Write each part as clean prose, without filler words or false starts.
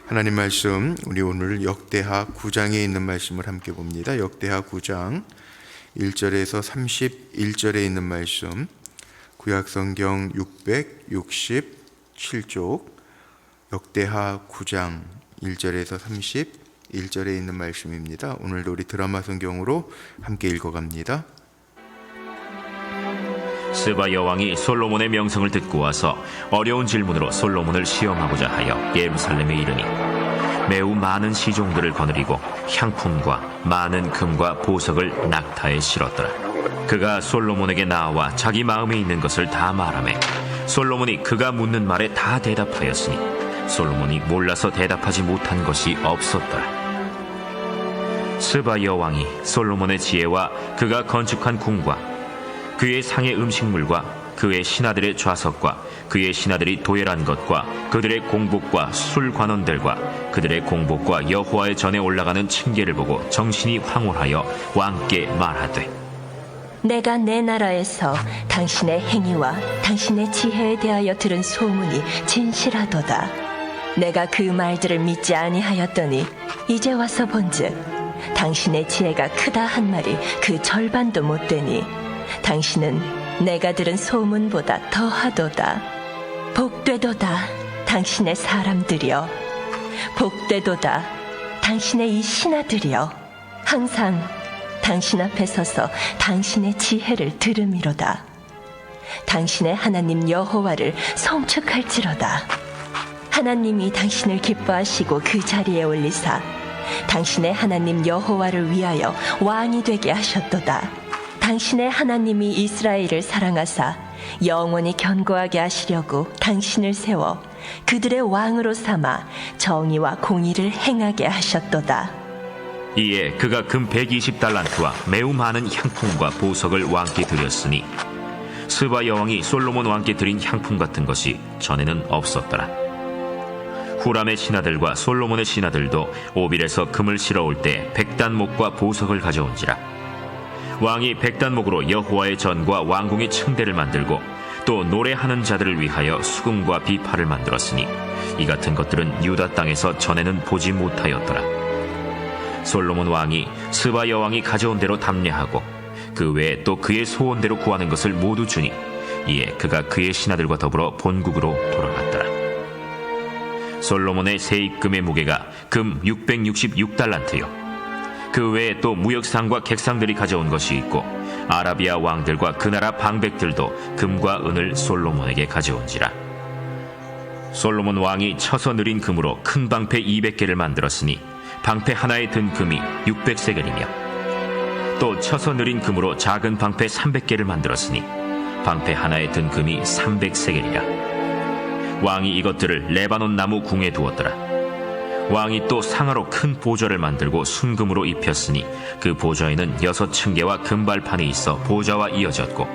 하나님 말씀, 우리 오늘 역대하 9장에 있는 말씀을 함께 봅니다. 역대하 9장 1절에서 31절에 있는 말씀, 구약성경 667쪽 역대하 9장 1절에서 31절에 있는 말씀입니다. 오늘도 우리 드라마 성경으로 함께 읽어갑니다. 스바 여왕이 솔로몬의 명성을 듣고 와서 어려운 질문으로 솔로몬을 시험하고자 하여 예루살렘에 이르니 매우 많은 시종들을 거느리고 향품과 많은 금과 보석을 낙타에 실었더라. 그가 솔로몬에게 나와 자기 마음에 있는 것을 다 말하매 솔로몬이 그가 묻는 말에 다 대답하였으니 솔로몬이 몰라서 대답하지 못한 것이 없었더라. 스바 여왕이 솔로몬의 지혜와 그가 건축한 궁과 그의 상의 음식물과 그의 신하들의 좌석과 그의 신하들이 도열한 것과 그들의 공복과 술관원들과 그들의 공복과 여호와의 전에 올라가는 층계를 보고 정신이 황홀하여 왕께 말하되, 내가 내 나라에서 당신의 행위와 당신의 지혜에 대하여 들은 소문이 진실하도다. 내가 그 말들을 믿지 아니하였더니 이제 와서 본즉 당신의 지혜가 크다 한 말이 그 절반도 못 되니 당신은 내가 들은 소문보다 더하도다. 복되도다 당신의 사람들이여, 복되도다 당신의 이 신하들이여, 항상 당신 앞에 서서 당신의 지혜를 들음이로다. 당신의 하나님 여호와를 송축할지로다. 하나님이 당신을 기뻐하시고 그 자리에 올리사 당신의 하나님 여호와를 위하여 왕이 되게 하셨도다. 당신의 하나님이 이스라엘을 사랑하사 영원히 견고하게 하시려고 당신을 세워 그들의 왕으로 삼아 정의와 공의를 행하게 하셨도다. 이에 그가 금 120달란트와 매우 많은 향품과 보석을 왕께 드렸으니 스바 여왕이 솔로몬 왕께 드린 향품 같은 것이 전에는 없었더라. 후람의 신하들과 솔로몬의 신하들도 오빌에서 금을 실어올 때 백단목과 보석을 가져온지라. 왕이 백단목으로 여호와의 전과 왕궁의 층대를 만들고 또 노래하는 자들을 위하여 수금과 비파를 만들었으니 이 같은 것들은 유다 땅에서 전에는 보지 못하였더라. 솔로몬 왕이 스바 여왕이 가져온 대로 담례하고 그 외에 또 그의 소원대로 구하는 것을 모두 주니 이에 그가 그의 신하들과 더불어 본국으로 돌아갔더라. 솔로몬의 세입금의 무게가 금 666달란트요 그 외에 또 무역상과 객상들이 가져온 것이 있고 아라비아 왕들과 그 나라 방백들도 금과 은을 솔로몬에게 가져온지라. 솔로몬 왕이 쳐서 느린 금으로 큰 방패 200개를 만들었으니 방패 하나에 든 금이 600세겔이며 또 쳐서 느린 금으로 작은 방패 300개를 만들었으니 방패 하나에 든 금이 300세겔이라. 왕이 이것들을 레바논 나무 궁에 두었더라. 왕이 또 상하로 큰 보좌를 만들고 순금으로 입혔으니 그 보좌에는 6층계와 금발판이 있어 보좌와 이어졌고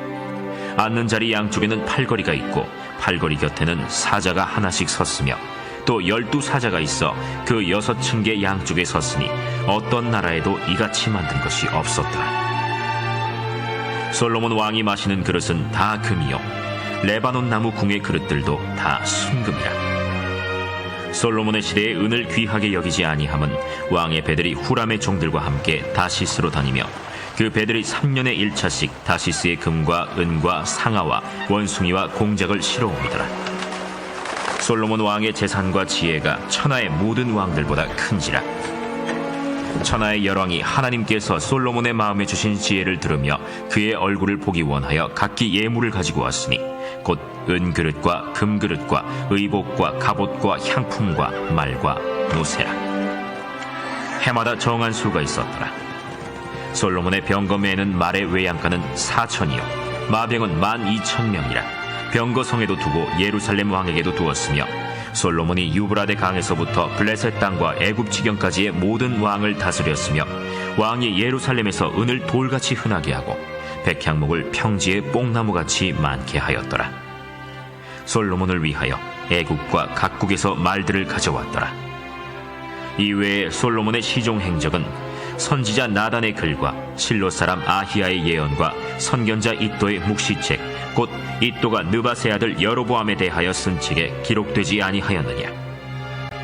앉는 자리 양쪽에는 팔걸이가 있고 팔걸이 곁에는 사자가 하나씩 섰으며 또 12사자가 있어 그 6층계 양쪽에 섰으니 어떤 나라에도 이같이 만든 것이 없었더라. 솔로몬 왕이 마시는 그릇은 다 금이요 레바논 나무 궁의 그릇들도 다 순금이라. 솔로몬의 시대에 은을 귀하게 여기지 아니함은 왕의 배들이 후람의 종들과 함께 다시스로 다니며 그 배들이 3년에 1차씩 다시스의 금과 은과 상아와 원숭이와 공작을 실어옵니다라. 솔로몬 왕의 재산과 지혜가 천하의 모든 왕들보다 큰지라. 천하의 열왕이 하나님께서 솔로몬의 마음에 주신 지혜를 들으며 그의 얼굴을 보기 원하여 각기 예물을 가지고 왔으니 곧 은그릇과 금그릇과 의복과 갑옷과 향품과 말과 노새라. 해마다 정한 수가 있었더라. 솔로몬의 병거매에는 말의 외양간은 4천이요 마병은 12,000명이라. 병거성에도 두고 예루살렘 왕에게도 두었으며 솔로몬이 유브라데 강에서부터 블레셋 땅과 애굽 지경까지의 모든 왕을 다스렸으며 왕이 예루살렘에서 은을 돌같이 흔하게 하고 백향목을 평지에 뽕나무같이 많게 하였더라. 솔로몬을 위하여 애국과 각국에서 말들을 가져왔더라. 이외에 솔로몬의 시종 행적은 선지자 나단의 글과 실로 사람 아히야의 예언과 선견자 이도의 묵시책 곧 이도가 느바세 아들 여로보암에 대하여 쓴 책에 기록되지 아니하였느냐.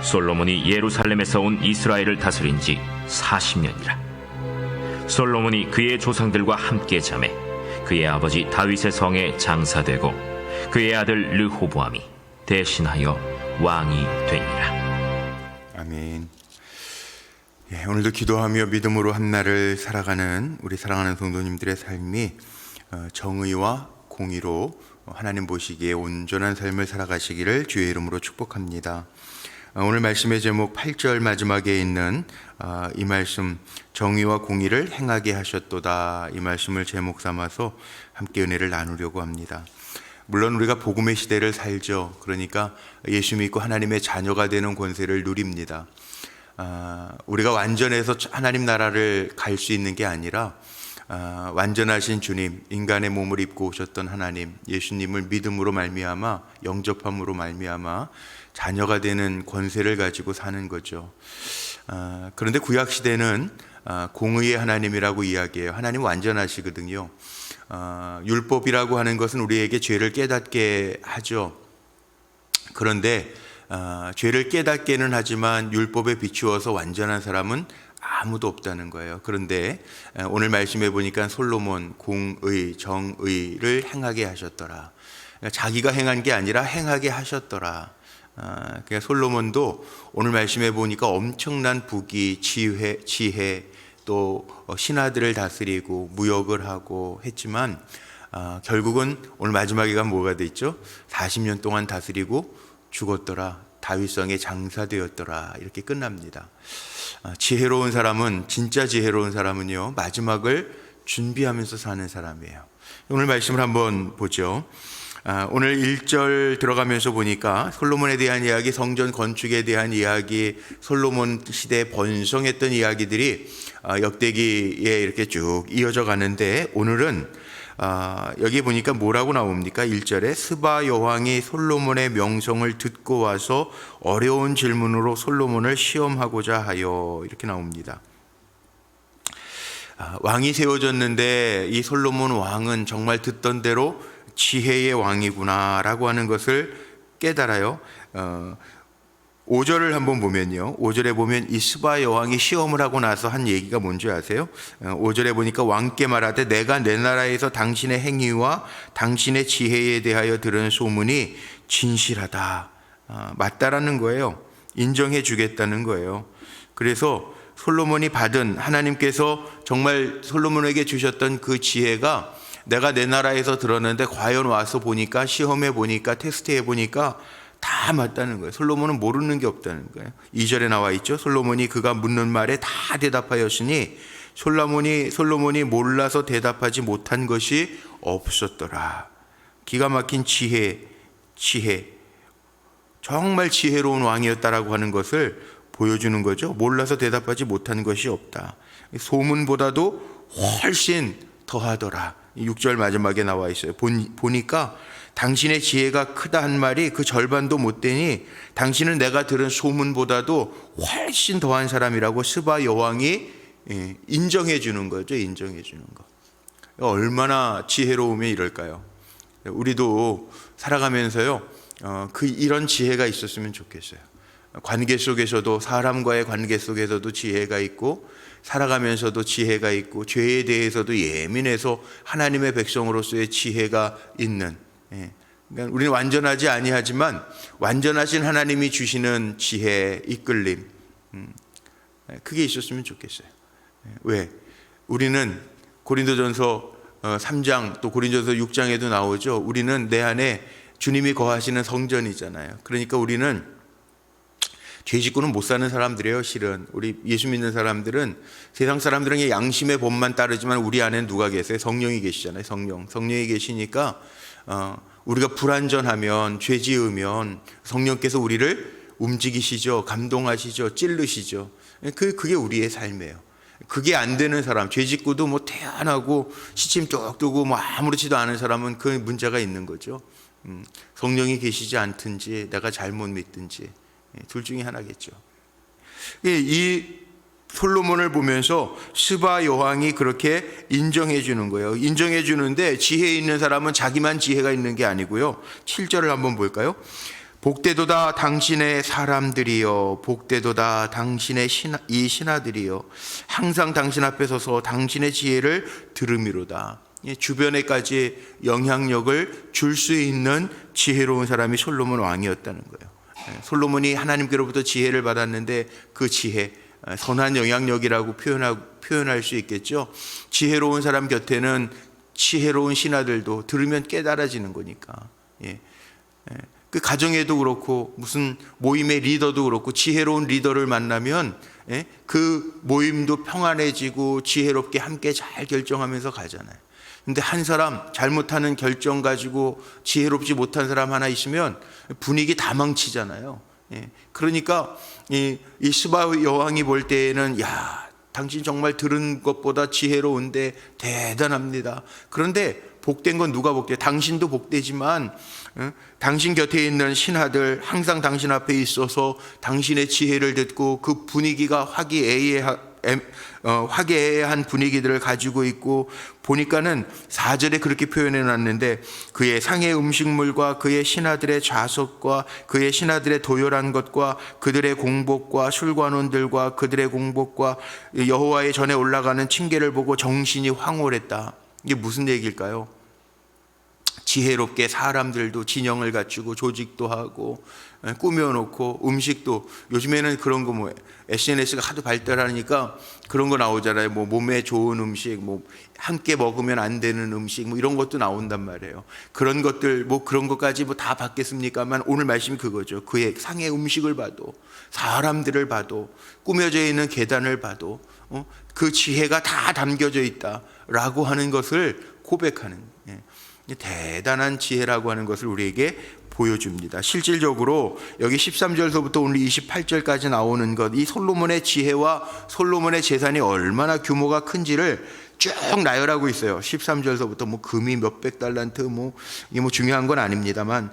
솔로몬이 예루살렘에서 온 이스라엘을 다스린 지 40년이라. 솔로몬이 그의 조상들과 함께 자매 그의 아버지 다윗의 성에 장사되고 그의 아들 르호보암이 대신하여 왕이 되니라. 아멘. 예, 오늘도 기도하며 믿음으로 한날을 살아가는 우리 사랑하는 성도님들의 삶이 정의와 공의로 하나님 보시기에 온전한 삶을 살아가시기를 주의 이름으로 축복합니다. 오늘 말씀의 제목 8절 마지막에 있는 이 말씀, 정의와 공의를 행하게 하셨도다, 이 말씀을 제목 삼아서 함께 은혜를 나누려고 합니다. 물론 우리가 복음의 시대를 살죠. 그러니까 예수 믿고 하나님의 자녀가 되는 권세를 누립니다. 우리가 완전해서 하나님 나라를 갈 수 있는 게 아니라 완전하신 주님, 인간의 몸을 입고 오셨던 하나님, 예수님을 믿음으로 말미암아, 영접함으로 말미암아 자녀가 되는 권세를 가지고 사는 거죠. 그런데 구약 시대는 공의의 하나님이라고 이야기해요. 하나님 완전하시거든요. 율법이라고 하는 것은 우리에게 죄를 깨닫게 하죠. 그런데 죄를 깨닫게는 하지만 율법에 비추어서 완전한 사람은 아무도 없다는 거예요. 그런데 오늘 말씀해 보니까 솔로몬 공의, 정의를 행하게 하셨더라. 그러니까 자기가 행한 게 아니라 행하게 하셨더라. 그러니까 솔로몬도 오늘 말씀해 보니까 엄청난 부귀, 지혜, 또 신하들을 다스리고 무역을 하고 했지만 결국은 오늘 마지막에가 뭐가 됐죠? 40년 동안 다스리고 죽었더라. 다윗성에 장사되었더라. 이렇게 끝납니다. 지혜로운 사람은, 진짜 지혜로운 사람은요, 마지막을 준비하면서 사는 사람이에요. 오늘 말씀을 한번 보죠. 오늘 1절 들어가면서 보니까 솔로몬에 대한 이야기, 성전 건축에 대한 이야기, 솔로몬 시대에 번성했던 이야기들이 역대기에 이렇게 쭉 이어져 가는데, 오늘은 여기 보니까 뭐라고 나옵니까? 1절에 스바 여왕이 솔로몬의 명성을 듣고 와서 어려운 질문으로 솔로몬을 시험하고자 하여, 이렇게 나옵니다. 왕이 세워졌는데 이 솔로몬 왕은 정말 듣던 대로 지혜의 왕이구나 라고 하는 것을 깨달아요. 5절을 한번 보면요, 5절에 보면 이 스바 여왕이 시험을 하고 나서 한 얘기가 뭔지 아세요? 5절에 보니까 왕께 말하되 내가 내 나라에서 당신의 행위와 당신의 지혜에 대하여 들은 소문이 진실하다, 맞다라는 거예요. 인정해 주겠다는 거예요. 그래서 솔로몬이 받은, 하나님께서 정말 솔로몬에게 주셨던 그 지혜가 내가 내 나라에서 들었는데 과연 와서 보니까, 시험해 보니까, 테스트해 보니까 다 맞다는 거예요. 솔로몬은 모르는 게 없다는 거예요. 2절에 나와 있죠. 솔로몬이 그가 묻는 말에 다 대답하였으니 솔로몬이 몰라서 대답하지 못한 것이 없었더라. 기가 막힌 지혜, 정말 지혜로운 왕이었다라고 하는 것을 보여주는 거죠. 몰라서 대답하지 못한 것이 없다. 소문보다도 훨씬 더하더라. 6절 마지막에 나와 있어요. 보니까 당신의 지혜가 크다 한 말이 그 절반도 못 되니 당신은 내가 들은 소문보다도 훨씬 더한 사람이라고 스바 여왕이 인정해 주는 거죠. 인정해 주는 거. 얼마나 지혜로우면 이럴까요? 우리도 살아가면서요, 이런 지혜가 있었으면 좋겠어요. 관계 속에서도, 사람과의 관계 속에서도 지혜가 있고, 살아가면서도 지혜가 있고, 죄에 대해서도 예민해서 하나님의 백성으로서의 지혜가 있는, 그러니까 우리는 완전하지 아니하지만 완전하신 하나님이 주시는 지혜, 이끌림, 그게 있었으면 좋겠어요. 왜? 우리는 고린도전서 3장, 또 고린도전서 6장에도 나오죠. 우리는 내 안에 주님이 거하시는 성전이잖아요. 그러니까 우리는 죄 짓고는 못 사는 사람들이에요. 실은 우리 예수 믿는 사람들은, 세상 사람들은 양심의 법만 따르지만 우리 안에 누가 계세요? 성령이 계시잖아요. 성령이 계시니까 우리가 불완전하면, 죄 지으면 성령께서 우리를 움직이시죠. 감동하시죠. 찔르시죠. 그게 우리의 삶이에요. 그게 안 되는 사람, 죄 짓고도 뭐 태연하고 시침 뚝 뜨고 뭐 아무렇지도 않은 사람은 그 문제가 있는 거죠. 성령이 계시지 않든지 내가 잘못 믿든지 둘 중에 하나겠죠. 이 솔로몬을 보면서 스바 여왕이 그렇게 인정해 주는 거예요. 인정해 주는데 지혜 있는 사람은 자기만 지혜가 있는 게 아니고요. 7절을 한번 볼까요? 복되도다 당신의 사람들이여, 복되도다 당신의 이 신하들이여, 항상 당신 앞에 서서 당신의 지혜를 들음이로다. 주변에까지 영향력을 줄 수 있는 지혜로운 사람이 솔로몬 왕이었다는 거예요. 솔로몬이 하나님께로부터 지혜를 받았는데 그 지혜, 선한 영향력이라고 표현할 수 있겠죠. 지혜로운 사람 곁에는 지혜로운 신하들도 들으면 깨달아지는 거니까. 그 가정에도 그렇고 무슨 모임의 리더도 그렇고 지혜로운 리더를 만나면 그 모임도 평안해지고 지혜롭게 함께 잘 결정하면서 가잖아요. 근데 한 사람 잘못하는 결정 가지고 지혜롭지 못한 사람 하나 있으면 분위기 다 망치잖아요. 그러니까 이 스바 여왕이 볼 때에는 야, 당신 정말 들은 것보다 지혜로운데 대단합니다. 그런데 복된 건 누가 복돼? 당신도 복되지만 당신 곁에 있는 신하들 항상 당신 앞에 있어서 당신의 지혜를 듣고 그 분위기가 화기애애한 분위기들을 가지고 있고, 보니까는 4절에 그렇게 표현해 놨는데 그의 상의 음식물과 그의 신하들의 좌석과 그의 신하들의 도열한 것과 그들의 공복과 술관원들과 그들의 공복과 여호와의 전에 올라가는 층계를 보고 정신이 황홀했다. 이게 무슨 얘기일까요? 지혜롭게 사람들도 진영을 갖추고 조직도 하고 꾸며놓고 음식도, 요즘에는 그런 거 뭐 SNS가 하도 발달하니까 그런 거 나오잖아요. 뭐 몸에 좋은 음식, 뭐 함께 먹으면 안 되는 음식, 뭐 이런 것도 나온단 말이에요. 그런 것들 뭐 그런 것까지 뭐 다 받겠습니까만 오늘 말씀이 그거죠. 그의 상의 음식을 봐도, 사람들을 봐도, 꾸며져 있는 계단을 봐도 그 지혜가 다 담겨져 있다라고 하는 것을 고백하는, 대단한 지혜라고 하는 것을 우리에게 보여줍니다. 실질적으로 여기 13절서부터 오늘 28절까지 나오는 것, 이 솔로몬의 지혜와 솔로몬의 재산이 얼마나 규모가 큰지를 쭉 나열하고 있어요. 13절서부터 뭐 금이 몇백 달란트, 뭐 이게 뭐 중요한 건 아닙니다만,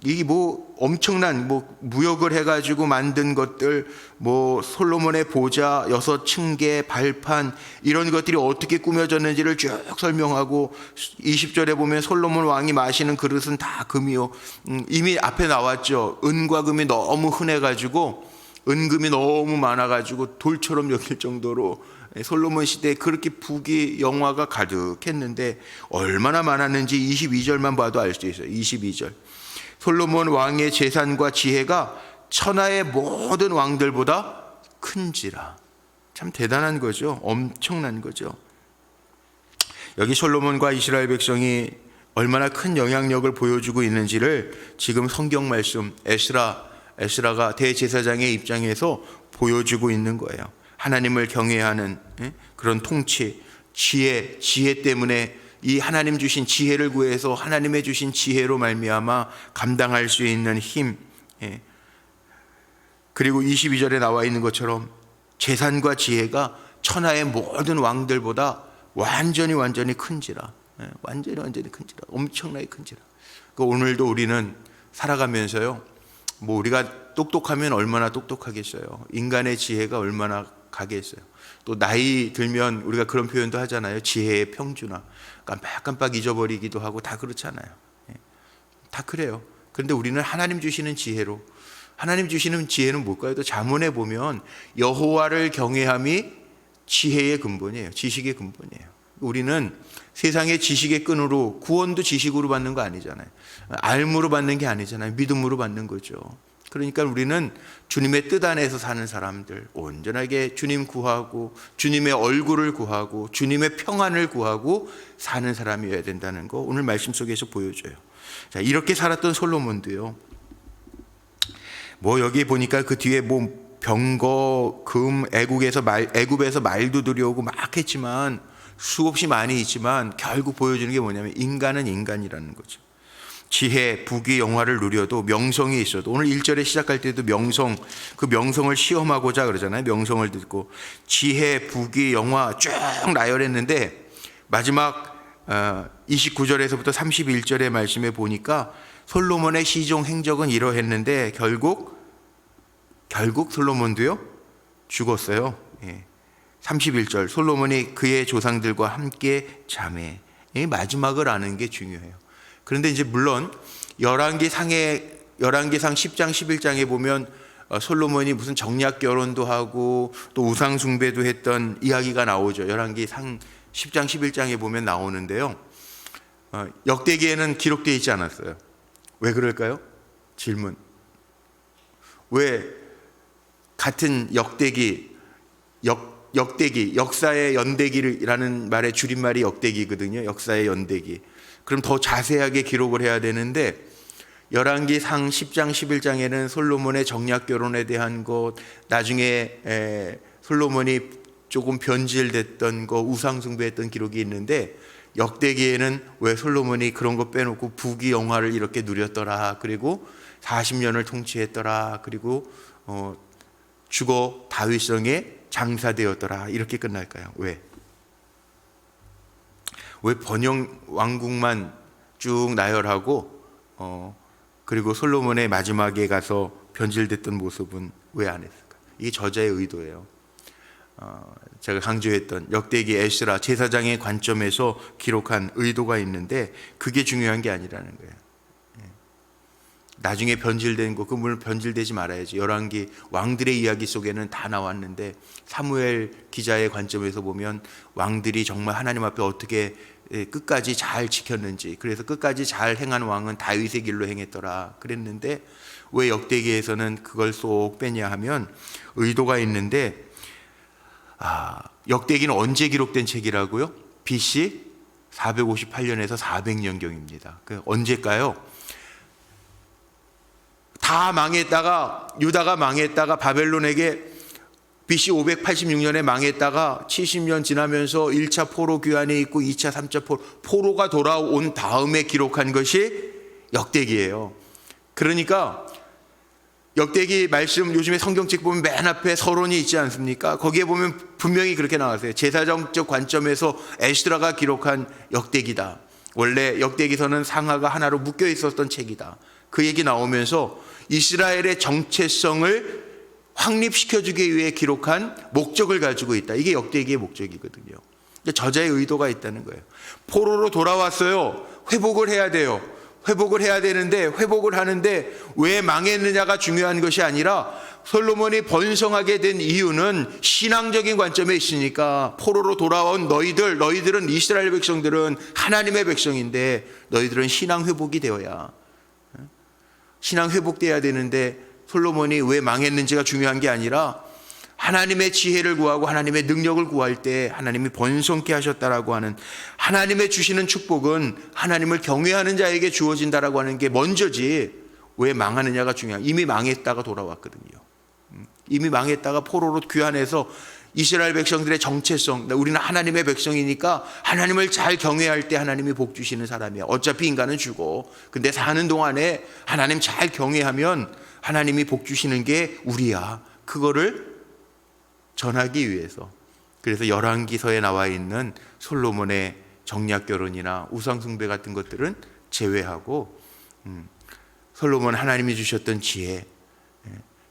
이 뭐 엄청난 뭐 무역을 해가지고 만든 것들, 뭐 솔로몬의 보좌, 6층계, 발판, 이런 것들이 어떻게 꾸며졌는지를 쭉 설명하고, 20절에 보면 솔로몬 왕이 마시는 그릇은 다 금이요. 이미 앞에 나왔죠. 은과 금이 너무 흔해가지고, 은금이 너무 많아가지고 돌처럼 여길 정도로 솔로몬 시대에 그렇게 부귀 영화가 가득했는데 얼마나 많았는지 22절만 봐도 알 수 있어요. 22절. 솔로몬 왕의 재산과 지혜가 천하의 모든 왕들보다 큰지라. 참 대단한 거죠. 엄청난 거죠. 여기 솔로몬과 이스라엘 백성이 얼마나 큰 영향력을 보여주고 있는지를 지금 성경 말씀 에스라가 대제사장의 입장에서 보여주고 있는 거예요. 하나님을 경외하는 그런 통치, 지혜 때문에 이 하나님 주신 지혜를 구해서 하나님의 주신 지혜로 말미암아 감당할 수 있는 힘, 그리고 22절에 나와 있는 것처럼 재산과 지혜가 천하의 모든 왕들보다 완전히 큰지라. 완전히 큰지라. 엄청나게 큰지라. 오늘도 우리는 살아가면서요, 뭐 우리가 똑똑하면 얼마나 똑똑하겠어요. 인간의 지혜가 얼마나 가겠어요. 또 나이 들면 우리가 그런 표현도 하잖아요. 지혜의 평준화. 깜빡깜빡 잊어버리기도 하고 다 그렇잖아요. 다 그래요. 그런데 우리는 하나님 주시는 지혜로, 하나님 주시는 지혜는 뭘까요? 또 잠언에 보면 여호와를 경외함이 지혜의 근본이에요. 지식의 근본이에요. 우리는 세상의 지식의 끈으로, 구원도 지식으로 받는 거 아니잖아요. 알므로 받는 게 아니잖아요. 믿음으로 받는 거죠. 그러니까 우리는 주님의 뜻 안에서 사는 사람들, 온전하게 주님 구하고 주님의 얼굴을 구하고 주님의 평안을 구하고 사는 사람이어야 된다는 거 오늘 말씀 속에서 보여줘요. 자, 이렇게 살았던 솔로몬도요, 뭐 여기 보니까 그 뒤에 뭐 병거, 금, 애굽에서 말도 들여오고 막 했지만, 수없이 많이 있지만 결국 보여주는 게 뭐냐면 인간은 인간이라는 거죠. 지혜, 부귀, 영화를 누려도, 명성이 있어도, 오늘 1절에 시작할 때도 명성, 그 명성을 시험하고자 그러잖아요. 명성을 듣고 지혜, 부귀, 영화 쭉 나열했는데 마지막 29절에서부터 31절의 말씀에 보니까 솔로몬의 시종 행적은 이러했는데 결국 솔로몬도요 죽었어요. 31절, 솔로몬이 그의 조상들과 함께 잠에, 마지막을 아는 게 중요해요. 그런데 이제 물론 열왕기 상의 열왕기상 10장 11장에 보면 솔로몬이 무슨 정략 결혼도 하고 또 우상 숭배도 했던 이야기가 나오죠. 열왕기상 10장 11장에 보면 나오는데요. 역대기에는 기록되어 있지 않았어요. 왜 그럴까요? 질문. 왜 같은 역대기, 역사의 연대기라는 말의 줄임말이 역대기거든요. 역사의 연대기. 그럼 더 자세하게 기록을 해야 되는데 열왕기상 10장 11장에는 솔로몬의 정략 결혼에 대한 것, 나중에 솔로몬이 조금 변질됐던 거, 우상 숭배했던 기록이 있는데 역대기에는 왜 솔로몬이 그런 거 빼놓고 부귀 영화를 이렇게 누렸더라, 그리고 40년을 통치했더라, 그리고 죽어 다윗성에 장사되었더라, 이렇게 끝날까요? 왜 번영 왕국만 쭉 나열하고 그리고 솔로몬의 마지막에 가서 변질됐던 모습은 왜 안 했을까? 이게 저자의 의도예요. 제가 강조했던 역대기 에스라 제사장의 관점에서 기록한 의도가 있는데 그게 중요한 게 아니라는 거예요. 나중에 변질된 거, 그 물론 변질되지 말아야지. 열왕기 왕들의 이야기 속에는 다 나왔는데 사무엘 기자의 관점에서 보면 왕들이 정말 하나님 앞에 어떻게 끝까지 잘 지켰는지, 그래서 끝까지 잘 행한 왕은 다윗의 길로 행했더라 그랬는데 왜 역대기에서는 그걸 쏙 빼냐 하면 의도가 있는데, 역대기는 언제 기록된 책이라고요? BC 458년에서 400년경입니다. 언제일까요? 다 망했다가, 유다가 망했다가 바벨론에게 BC 586년에 망했다가 70년 지나면서 1차 포로 귀환이 있고 2차 3차 포로가 돌아온 다음에 기록한 것이 역대기예요. 그러니까 역대기 말씀, 요즘에 성경책 보면 맨 앞에 서론이 있지 않습니까? 거기에 보면 분명히 그렇게 나왔어요. 제사정적 관점에서 에스드라가 기록한 역대기다. 원래 역대기서는 상하가 하나로 묶여 있었던 책이다. 그 얘기 나오면서 이스라엘의 정체성을 확립시켜주기 위해 기록한 목적을 가지고 있다. 이게 역대기의 목적이거든요. 저자의 의도가 있다는 거예요. 포로로 돌아왔어요. 회복을 해야 돼요. 회복을 해야 되는데 회복을 하는데 왜 망했느냐가 중요한 것이 아니라 솔로몬이 번성하게 된 이유는 신앙적인 관점에 있으니까, 포로로 돌아온 너희들은 이스라엘 백성들은 하나님의 백성인데 너희들은 신앙 회복이 되어야, 신앙 회복돼야 되는데 솔로몬이 왜 망했는지가 중요한 게 아니라 하나님의 지혜를 구하고 하나님의 능력을 구할 때 하나님이 번성케 하셨다라고 하는, 하나님의 주시는 축복은 하나님을 경외하는 자에게 주어진다라고 하는 게 먼저지 왜 망하느냐가 중요한. 이미 망했다가 돌아왔거든요. 이미 망했다가 포로로 귀환해서 이스라엘 백성들의 정체성, 우리는 하나님의 백성이니까 하나님을 잘 경외할 때 하나님이 복 주시는 사람이야. 어차피 인간은 죽어. 근데 사는 동안에 하나님 잘 경외하면 하나님이 복 주시는 게 우리야. 그거를 전하기 위해서. 그래서 열왕기서에 나와 있는 솔로몬의 정략 결혼이나 우상 숭배 같은 것들은 제외하고 솔로몬 하나님이 주셨던 지혜,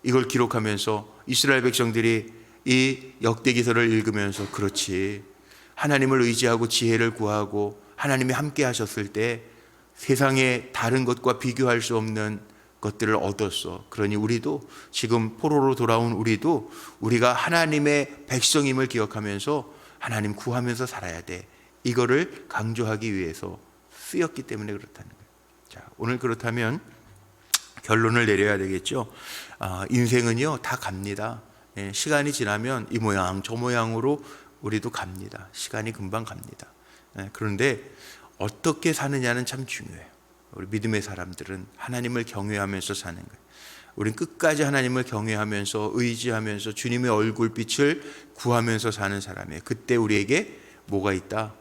이걸 기록하면서 이스라엘 백성들이 이 역대기서를 읽으면서, 그렇지, 하나님을 의지하고 지혜를 구하고 하나님이 함께 하셨을 때 세상의 다른 것과 비교할 수 없는 것들을 얻었어. 그러니 우리도 지금 포로로 돌아온 우리가 하나님의 백성임을 기억하면서 하나님 구하면서 살아야 돼. 이거를 강조하기 위해서 쓰였기 때문에 그렇다는 거예요. 자, 오늘 그렇다면 결론을 내려야 되겠죠. 인생은요 다 갑니다. 시간이 지나면 이 모양 저 모양으로 우리도 갑니다. 시간이 금방 갑니다. 그런데 어떻게 사느냐는 참 중요해요. 우리 믿음의 사람들은 하나님을 경외하면서 사는 거예요. 우린 끝까지 하나님을 경외하면서 의지하면서 주님의 얼굴빛을 구하면서 사는 사람이에요. 그때 우리에게 뭐가 있다?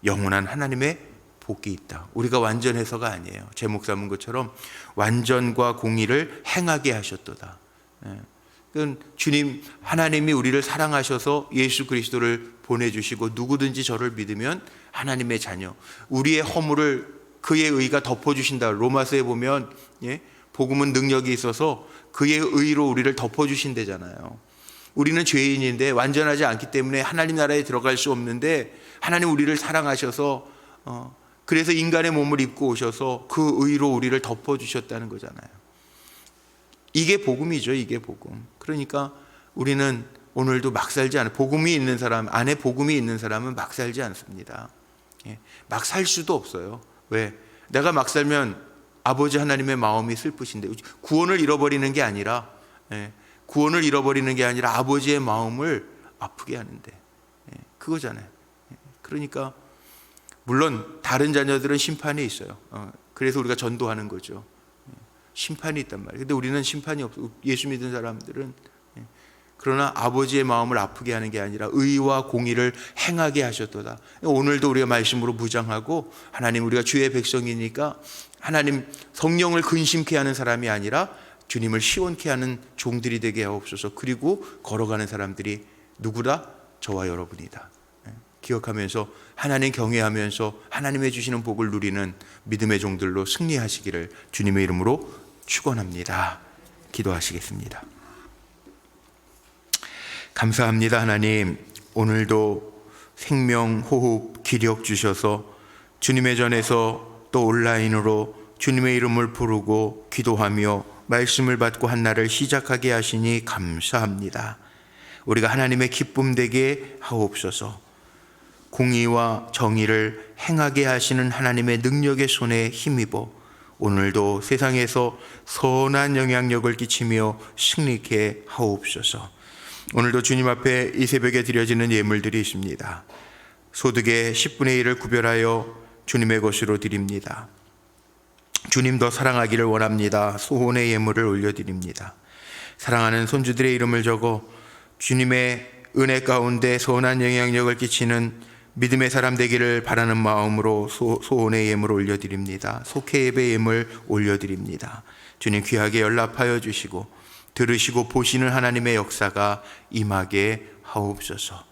영원한 하나님의 복이 있다. 우리가 완전해서가 아니에요. 제 목사님 것처럼 완전과 공의를 행하게 하셨도다. 주님 하나님이 우리를 사랑하셔서 예수 그리스도를 보내주시고 누구든지 저를 믿으면 하나님의 자녀, 우리의 허물을 그의 의가 덮어주신다. 로마서에 보면 복음은 능력이 있어서 그의 의로 우리를 덮어주신대잖아요. 우리는 죄인인데 완전하지 않기 때문에 하나님 나라에 들어갈 수 없는데 하나님 우리를 사랑하셔서 그래서 인간의 몸을 입고 오셔서 그 의로 우리를 덮어주셨다는 거잖아요. 이게 복음이죠. 이게 복음. 그러니까 우리는 오늘도 막 살지 않아요. 복음이 있는 사람, 안에 복음이 있는 사람은 막 살지 않습니다. 막 살 수도 없어요. 왜? 내가 막 살면 아버지 하나님의 마음이 슬프신데, 구원을 잃어버리는 게 아니라 아버지의 마음을 아프게 하는데, 그거잖아요. 그러니까 물론 다른 자녀들은 심판이 있어요. 그래서 우리가 전도하는 거죠. 심판이 있단 말이에요. 근데 우리는 심판이 없어. 예수 믿는 사람들은. 그러나 아버지의 마음을 아프게 하는 게 아니라 의와 공의를 행하게 하셨도다. 오늘도 우리가 말씀으로 무장하고, 하나님, 우리가 주의 백성이니까 하나님 성령을 근심케 하는 사람이 아니라 주님을 시원케 하는 종들이 되게 하옵소서. 그리고 걸어가는 사람들이 누구다? 저와 여러분이다. 기억하면서 하나님 경외하면서 하나님의 주시는 복을 누리는 믿음의 종들로 승리하시기를 주님의 이름으로 축원합니다. 기도하시겠습니다. 감사합니다. 하나님, 오늘도 생명, 호흡, 기력 주셔서 주님의 전에서 또 온라인으로 주님의 이름을 부르고 기도하며 말씀을 받고 한 날을 시작하게 하시니 감사합니다. 우리가 하나님의 기쁨 되게 하옵소서. 공의와 정의를 행하게 하시는 하나님의 능력의 손에 힘입어 오늘도 세상에서 선한 영향력을 끼치며 승리케 하옵소서. 오늘도 주님 앞에 이 새벽에 드려지는 예물들이 있습니다. 소득의 10분의 1을 구별하여 주님의 것으로 드립니다. 주님 더 사랑하기를 원합니다. 소원의 예물을 올려드립니다. 사랑하는 손주들의 이름을 적어 주님의 은혜 가운데 선한 영향력을 끼치는 믿음의 사람 되기를 바라는 마음으로 소원의 예물을 올려드립니다. 속회 예배 예물 올려드립니다. 주님 귀하게 연락하여 주시고 들으시고 보시는 하나님의 역사가 임하게 하옵소서.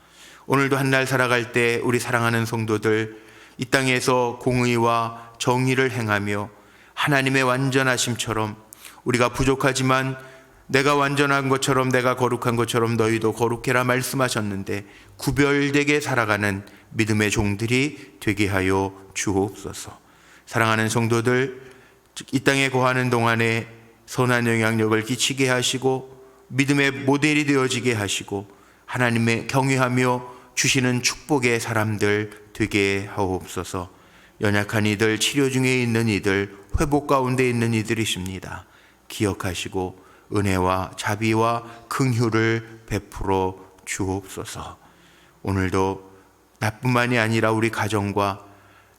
오늘도 한 날 살아갈 때 우리 사랑하는 성도들 이 땅에서 공의와 정의를 행하며 하나님의 완전하심처럼, 우리가 부족하지만 내가 완전한 것처럼, 내가 거룩한 것처럼 너희도 거룩해라 말씀하셨는데 구별되게 살아가는 믿음의 종들이 되게 하여 주옵소서. 사랑하는 성도들, 이 땅에 거하는 동안에 선한 영향력을 끼치게 하시고 믿음의 모델이 되어지게 하시고 하나님의 경외하며 주시는 축복의 사람들 되게 하옵소서. 연약한 이들, 치료 중에 있는 이들, 회복 가운데 있는 이들이 있습니다. 기억하시고 은혜와 자비와 긍휼을 베풀어 주옵소서. 오늘도 나뿐만이 아니라 우리 가정과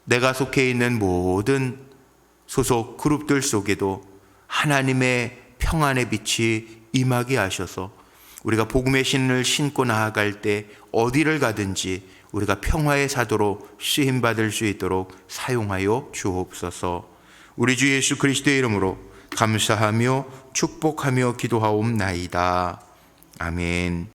내가 속해 있는 모든 소속 그룹들 속에도 하나님의 평안의 빛이 임하게 하셔서 우리가 복음의 신을 신고 나아갈 때 어디를 가든지 우리가 평화의 사도로 쓰임받을 수 있도록 사용하여 주옵소서. 우리 주 예수 그리스도의 이름으로 감사하며 축복하며 기도하옵나이다. 아멘.